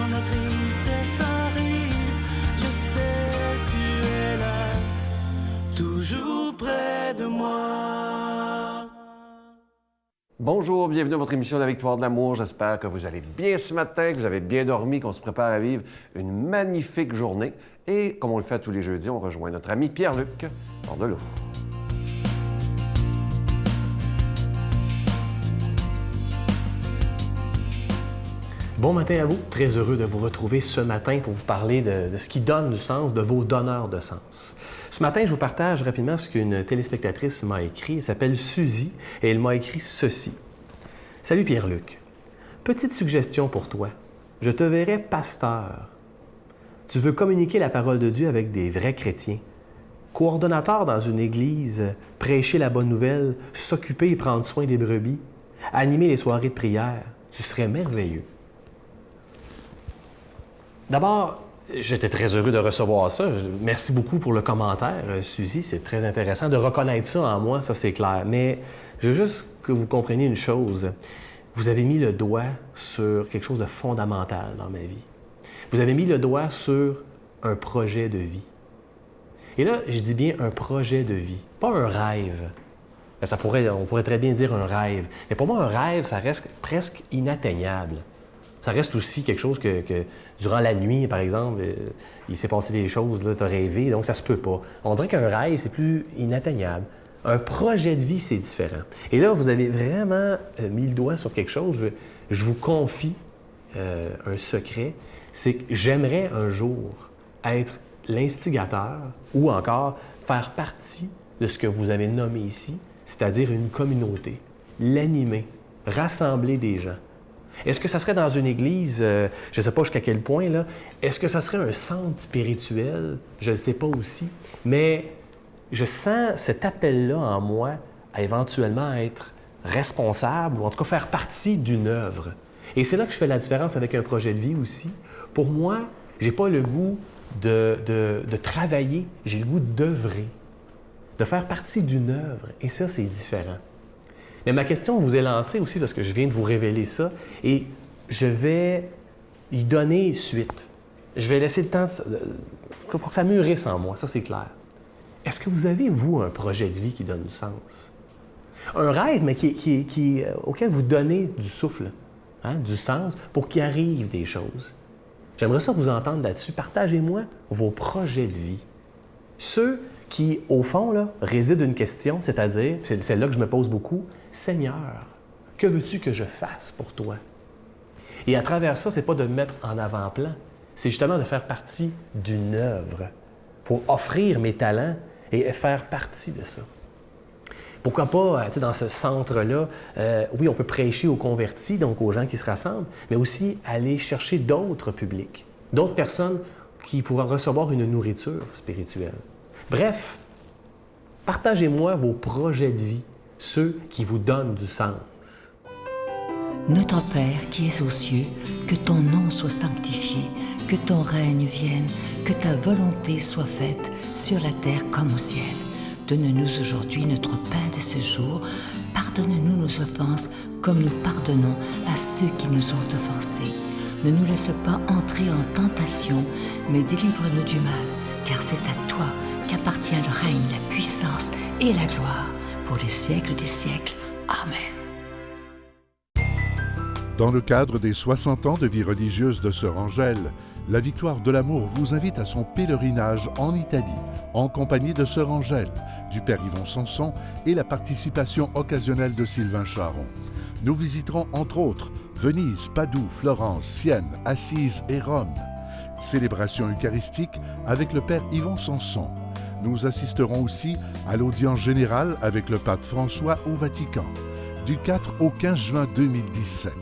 quand la tristesse arrive, je sais tu es là, toujours près de moi. Bonjour, bienvenue à votre émission La Victoire de l'amour. J'espère que vous allez bien ce matin, que vous avez bien dormi, qu'on se prépare à vivre une magnifique journée. Et comme on le fait tous les jeudis, on rejoint notre ami Pierre-Luc Bordelot. Bon matin à vous, très heureux de vous retrouver ce matin pour vous parler de ce qui donne du sens, de vos donneurs de sens. Ce matin, je vous partage rapidement ce qu'une téléspectatrice m'a écrit. Elle s'appelle Suzy et elle m'a écrit ceci. « Salut Pierre-Luc. Petite suggestion pour toi. Je te verrais pasteur. Tu veux communiquer la parole de Dieu avec des vrais chrétiens. Coordonnateur dans une église, prêcher la bonne nouvelle, s'occuper et prendre soin des brebis, animer les soirées de prière. Tu serais merveilleux. » D'abord, j'étais très heureux de recevoir ça. Merci beaucoup pour le commentaire, Suzy. C'est très intéressant de reconnaître ça en moi, ça c'est clair. Mais je veux juste que vous compreniez une chose. Vous avez mis le doigt sur quelque chose de fondamental dans ma vie. Vous avez mis le doigt sur un projet de vie. Et là, je dis bien un projet de vie, pas un rêve. On pourrait très bien dire un rêve. Mais pour moi, un rêve, ça reste presque inatteignable. Ça reste aussi quelque chose que durant la nuit, par exemple, il s'est passé des choses, tu as rêvé, donc ça se peut pas. On dirait qu'un rêve, c'est plus inatteignable. Un projet de vie, c'est différent. Et là, vous avez vraiment mis le doigt sur quelque chose. Je vous confie un secret, c'est que j'aimerais un jour être l'instigateur ou encore faire partie de ce que vous avez nommé ici, c'est-à-dire une communauté, l'animer, rassembler des gens. Est-ce que ça serait dans une église, je ne sais pas jusqu'à quel point, là, est-ce que ça serait un centre spirituel? Je ne sais pas aussi, mais je sens cet appel-là en moi à éventuellement être responsable ou en tout cas faire partie d'une œuvre. Et c'est là que je fais la différence avec un projet de vie aussi. Pour moi, je n'ai pas le goût de travailler, j'ai le goût d'œuvrer, de faire partie d'une œuvre. Et ça, c'est différent. Mais ma question vous est lancée aussi parce que je viens de vous révéler ça et je vais y donner suite. Je vais laisser le temps, il faut que ça mûrisse en moi, ça c'est clair. Est-ce que vous avez, vous, un projet de vie qui donne du sens? Un rêve, mais auquel vous donnez du souffle, du sens, pour qu'il arrive des choses. J'aimerais ça vous entendre là-dessus. Partagez-moi vos projets de vie. Ceux qui, au fond, là, résident une question, c'est-à-dire, c'est celle-là que je me pose beaucoup, « Seigneur, que veux-tu que je fasse pour toi? » Et à travers ça, c'est pas de me mettre en avant-plan, c'est justement de faire partie d'une œuvre pour offrir mes talents et faire partie de ça. Pourquoi pas, dans ce centre-là, oui, on peut prêcher aux convertis, donc aux gens qui se rassemblent, mais aussi aller chercher d'autres publics, d'autres personnes qui pourraient recevoir une nourriture spirituelle. Bref, partagez-moi vos projets de vie, ceux qui vous donnent du sens. Notre Père qui es aux cieux, que ton nom soit sanctifié, que ton règne vienne, que ta volonté soit faite sur la terre comme au ciel. Donne-nous aujourd'hui notre pain de ce jour. Pardonne-nous nos offenses comme nous pardonnons à ceux qui nous ont offensés. Ne nous laisse pas entrer en tentation, mais délivre-nous du mal, car c'est à toi qu'appartient le règne, la puissance et la gloire pour les siècles des siècles. Amen. Dans le cadre des 60 ans de vie religieuse de Sœur Angèle, la Victoire de l'amour vous invite à son pèlerinage en Italie, en compagnie de Sœur Angèle, du Père Yvon Sanson et la participation occasionnelle de Sylvain Charon. Nous visiterons entre autres Venise, Padoue, Florence, Sienne, Assise et Rome. Célébration eucharistique avec le Père Yvon Sanson. Nous assisterons aussi à l'audience générale avec le pape François au Vatican, du 4 au 15 juin 2017.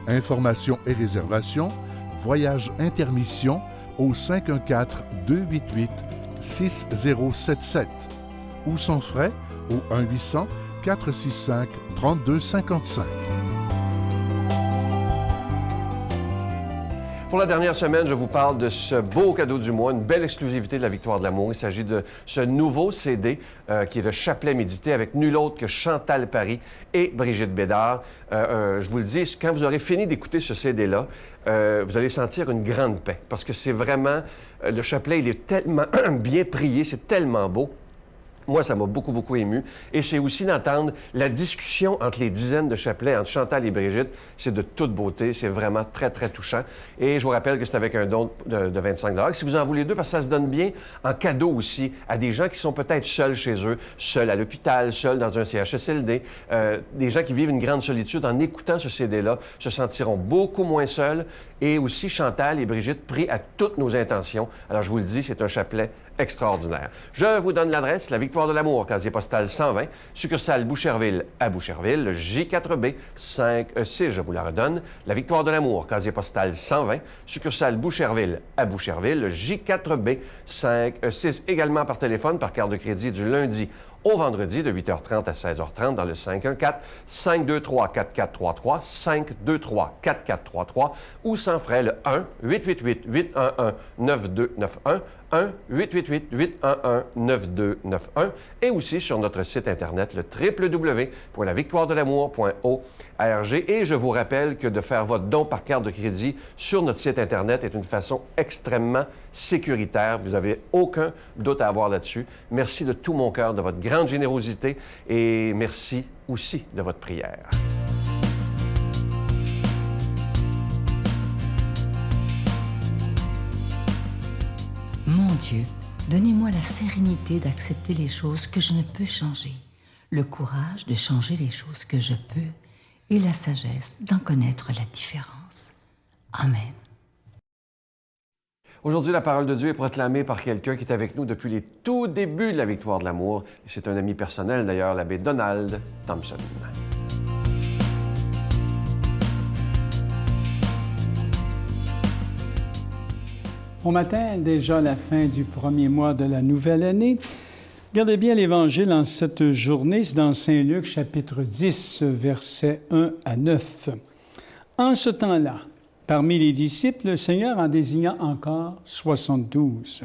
Informations et réservations, voyage intermission au 514-288-6077 ou sans frais au 1-800-465-3255. Pour la dernière semaine, je vous parle de ce beau cadeau du mois, une belle exclusivité de la Victoire de l'amour. Il s'agit de ce nouveau CD qui est le chapelet médité avec nul autre que Chantal Paris et Brigitte Bédard. Je vous le dis, quand vous aurez fini d'écouter ce CD-là, vous allez sentir une grande paix parce que c'est vraiment... le chapelet, il est tellement bien prié, c'est tellement beau. Moi, ça m'a beaucoup, beaucoup ému. Et c'est aussi d'entendre la discussion entre les dizaines de chapelets, entre Chantal et Brigitte. C'est de toute beauté. C'est vraiment très, très touchant. Et je vous rappelle que c'est avec un don de 25 $. Si vous en voulez deux, parce que ça se donne bien en cadeau aussi à des gens qui sont peut-être seuls chez eux, seuls à l'hôpital, seuls dans un CHSLD. Des gens qui vivent une grande solitude en écoutant ce CD-là se sentiront beaucoup moins seuls. Et aussi, Chantal et Brigitte prient à toutes nos intentions. Alors, je vous le dis, c'est un chapelet extraordinaire. Je vous donne l'adresse, la Victoire de l'amour, casier postal 120, succursale Boucherville à Boucherville, J4B 5E6, je vous la redonne. La Victoire de l'amour, casier postal 120, succursale Boucherville à Boucherville, J4B 5E6, également par téléphone, par carte de crédit du lundi au vendredi de 8h30 à 16h30 dans le 514-523-4433, 523-4433 ou sans frais le 1-888-811-9291, 1-888-811-9291 et aussi sur notre site Internet, le www.lavictoiredelamour.org. Et je vous rappelle que de faire votre don par carte de crédit sur notre site Internet est une façon extrêmement sécuritaire. Vous n'avez aucun doute à avoir là-dessus. Merci de tout mon cœur de votre grande générosité et merci aussi de votre prière. Mon Dieu, donnez-moi la sérénité d'accepter les choses que je ne peux changer, le courage de changer les choses que je peux et la sagesse d'en connaître la différence. Amen. Aujourd'hui, la parole de Dieu est proclamée par quelqu'un qui est avec nous depuis les tout débuts de la Victoire de l'amour. Et c'est un ami personnel, d'ailleurs, l'abbé Donald Thompson. Bon matin, déjà la fin du premier mois de la nouvelle année. Regardez bien l'Évangile en cette journée, c'est dans Saint Luc, chapitre 10, versets 1 à 9. En ce temps-là, parmi les disciples, le Seigneur en désigna encore 72.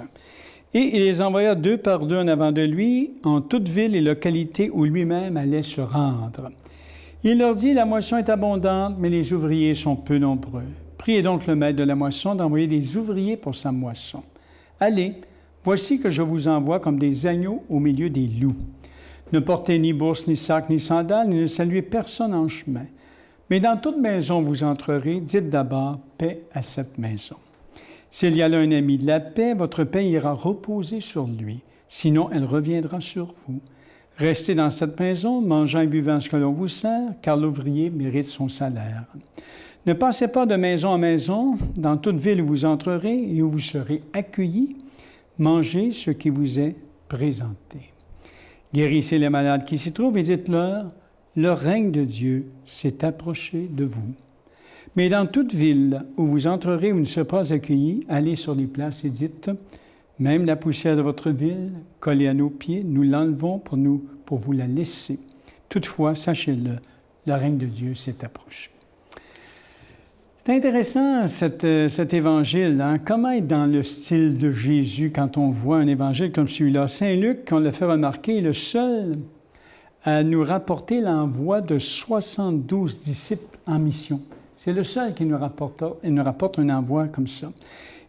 Et il les envoya deux par deux en avant de lui, en toute ville et localité où lui-même allait se rendre. Il leur dit, la moisson est abondante, mais les ouvriers sont peu nombreux. Priez donc le maître de la moisson d'envoyer des ouvriers pour sa moisson. Allez, voici que je vous envoie comme des agneaux au milieu des loups. Ne portez ni bourse, ni sac, ni sandales, ni ne saluez personne en chemin. Mais dans toute maison où vous entrerez, dites d'abord paix à cette maison. S'il y a là un ami de la paix, votre paix ira reposer sur lui. Sinon, elle reviendra sur vous. Restez dans cette maison, mangeant et buvant ce que l'on vous sert, car l'ouvrier mérite son salaire. Ne passez pas de maison en maison, dans toute ville où vous entrerez et où vous serez accueillis, mangez ce qui vous est présenté. Guérissez les malades qui s'y trouvent et dites-leur, le règne de Dieu s'est approché de vous. Mais dans toute ville où vous entrerez où ne serez pas accueillis, allez sur les places et dites, même la poussière de votre ville, collée à nos pieds, nous l'enlevons pour vous la laisser. Toutefois, sachez-le, le règne de Dieu s'est approché. C'est intéressant, cet évangile. Hein? Comment être dans le style de Jésus quand on voit un évangile comme celui-là? Saint Luc, qu'on l'a fait remarquer, est le seul à nous rapporter l'envoi de 72 disciples en mission. C'est le seul qui nous rapporte un envoi comme ça.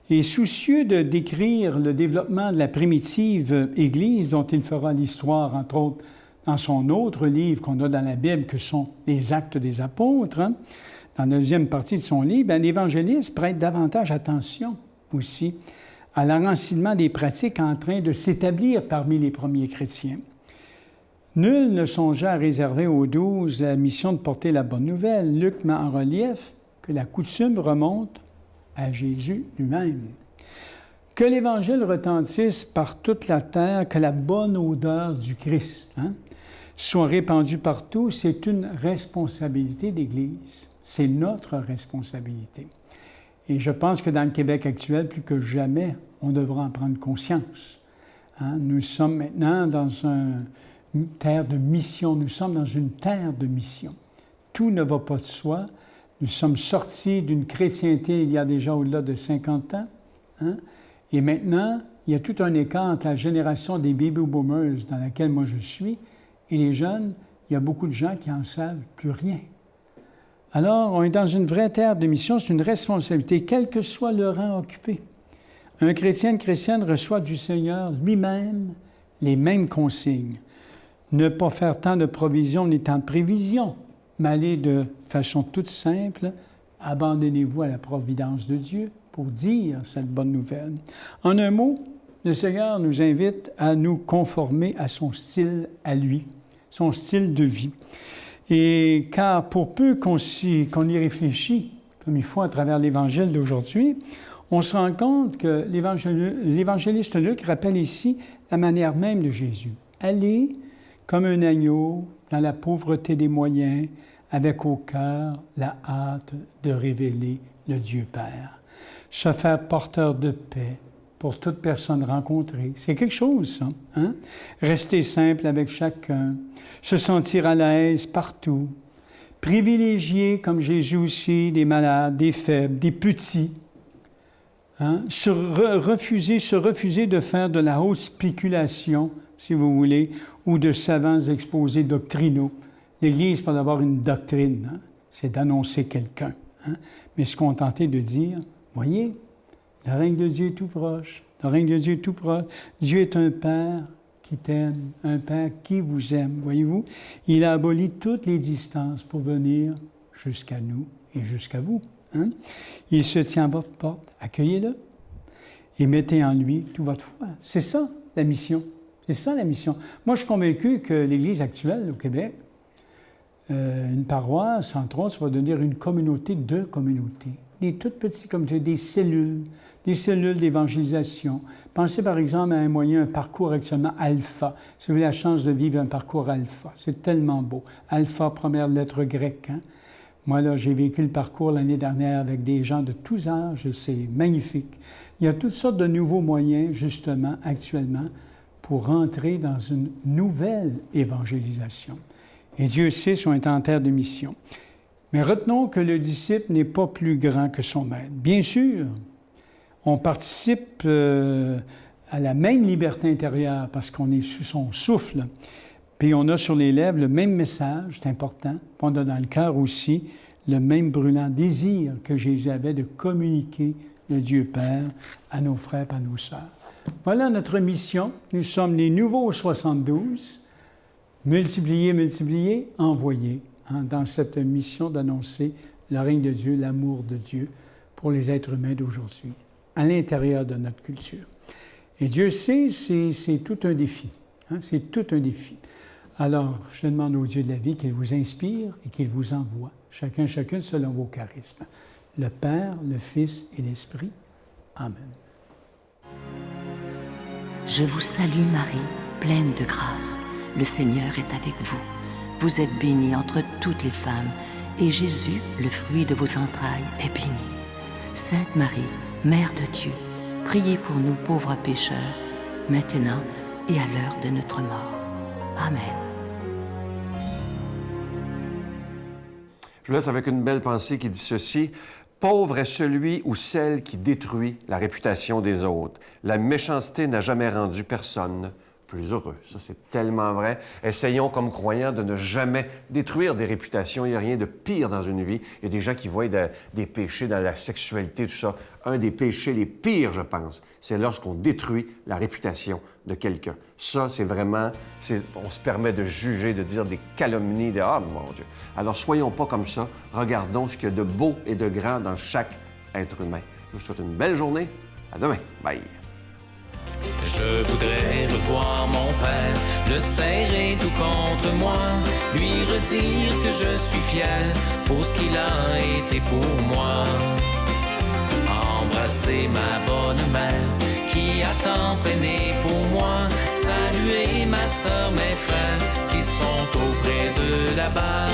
Et soucieux de décrire le développement de la primitive Église, dont il fera l'histoire, entre autres, dans son autre livre qu'on a dans la Bible, que sont les Actes des Apôtres, hein? Dans la deuxième partie de son livre, l'évangéliste prête davantage attention aussi à l'enracinement des pratiques en train de s'établir parmi les premiers chrétiens. Nul ne songea à réserver aux 12 la mission de porter la bonne nouvelle. Luc met en relief que la coutume remonte à Jésus lui-même. Que l'Évangile retentisse par toute la terre, que la bonne odeur du Christ soit répandue partout, c'est une responsabilité d'Église. C'est notre responsabilité. Et je pense que dans le Québec actuel, plus que jamais, on devra en prendre conscience. Nous sommes maintenant dans une terre de mission. Nous sommes dans une terre de mission. Tout ne va pas de soi. Nous sommes sortis d'une chrétienté il y a déjà au-delà de 50 ans. Hein? Et maintenant, il y a tout un écart entre la génération des baby boomers dans laquelle moi je suis et les jeunes. Il y a beaucoup de gens qui n'en savent plus rien. Alors, on est dans une vraie terre de mission, c'est une responsabilité, quel que soit le rang occupé. Un chrétien, une chrétienne reçoit du Seigneur lui-même les mêmes consignes. Ne pas faire tant de provisions ni tant de prévisions, mais aller de façon toute simple, abandonnez-vous à la providence de Dieu pour dire cette bonne nouvelle. En un mot, le Seigneur nous invite à nous conformer à son style à lui, son style de vie. Et car pour peu qu'on y réfléchit, comme il faut à travers l'Évangile d'aujourd'hui, on se rend compte que l'évangéliste Luc rappelle ici la manière même de Jésus. Aller comme un agneau dans la pauvreté des moyens, avec au cœur la hâte de révéler le Dieu Père. Se faire porteur de paix pour toute personne rencontrée. C'est quelque chose, ça. Hein? Rester simple avec chacun, se sentir à l'aise partout, privilégier, comme Jésus aussi, des malades, des faibles, des petits. Hein? Se refuser de faire de la haute spéculation, si vous voulez, ou de savants exposés doctrinaux. L'Église, pas d'avoir une doctrine, hein? C'est d'annoncer quelqu'un. Hein? Mais se contenter de dire, voyez, le règne de Dieu est tout proche. Le règne de Dieu est tout proche. Dieu est un Père qui t'aime, un Père qui vous aime, voyez-vous. Il a aboli toutes les distances pour venir jusqu'à nous et jusqu'à vous. Hein? Il se tient à votre porte. Accueillez-le et mettez en lui toute votre foi. C'est ça, la mission. C'est ça, la mission. Moi, je suis convaincu que l'Église actuelle au Québec, une paroisse, entre autres, ça va devenir une communauté de communautés. Des toutes petites communautés, des cellules d'évangélisation. Pensez par exemple à un parcours actuellement alpha. Si vous avez la chance de vivre un parcours alpha, c'est tellement beau. Alpha, première lettre grecque. Hein? Moi, là, j'ai vécu le parcours l'année dernière avec des gens de tous âges, c'est magnifique. Il y a toutes sortes de nouveaux moyens, justement, actuellement, pour rentrer dans une nouvelle évangélisation. Et Dieu sait si on est en terre de mission. Mais retenons que le disciple n'est pas plus grand que son maître. Bien sûr, on participe à la même liberté intérieure parce qu'on est sous son souffle. Puis on a sur les lèvres le même message, c'est important. Puis on a dans le cœur aussi le même brûlant désir que Jésus avait de communiquer le Dieu Père à nos frères et à nos sœurs. Voilà notre mission. Nous sommes les nouveaux 72. Multiplier, envoyer. Dans cette mission d'annoncer le règne de Dieu, l'amour de Dieu pour les êtres humains d'aujourd'hui, à l'intérieur de notre culture. Et Dieu sait, c'est tout un défi. Hein? C'est tout un défi. Alors, je demande au Dieu de la vie qu'il vous inspire et qu'il vous envoie, chacune selon vos charismes. Le Père, le Fils et l'Esprit. Amen. Je vous salue Marie, pleine de grâce. Le Seigneur est avec vous. Vous êtes bénie entre toutes les femmes, et Jésus, le fruit de vos entrailles, est béni. Sainte Marie, Mère de Dieu, priez pour nous pauvres pécheurs, maintenant et à l'heure de notre mort. Amen. Je vous laisse avec une belle pensée qui dit ceci. Pauvre est celui ou celle qui détruit la réputation des autres. La méchanceté n'a jamais rendu personne plus heureux. Ça, c'est tellement vrai. Essayons, comme croyants, de ne jamais détruire des réputations. Il n'y a rien de pire dans une vie. Il y a des gens qui voient des péchés dans la sexualité, tout ça. Un des péchés les pires, je pense, c'est lorsqu'on détruit la réputation de quelqu'un. Ça, c'est vraiment... on se permet de juger, de dire des calomnies, de « Ah, mon Dieu! » Alors, soyons pas comme ça. Regardons ce qu'il y a de beau et de grand dans chaque être humain. Je vous souhaite une belle journée. À demain. Bye! Je voudrais revoir mon père, le serrer tout contre moi, lui redire que je suis fier pour ce qu'il a été pour moi. Embrasser ma bonne mère qui a tant peiné pour moi, saluer ma sœur, mes frères qui sont auprès de là-bas.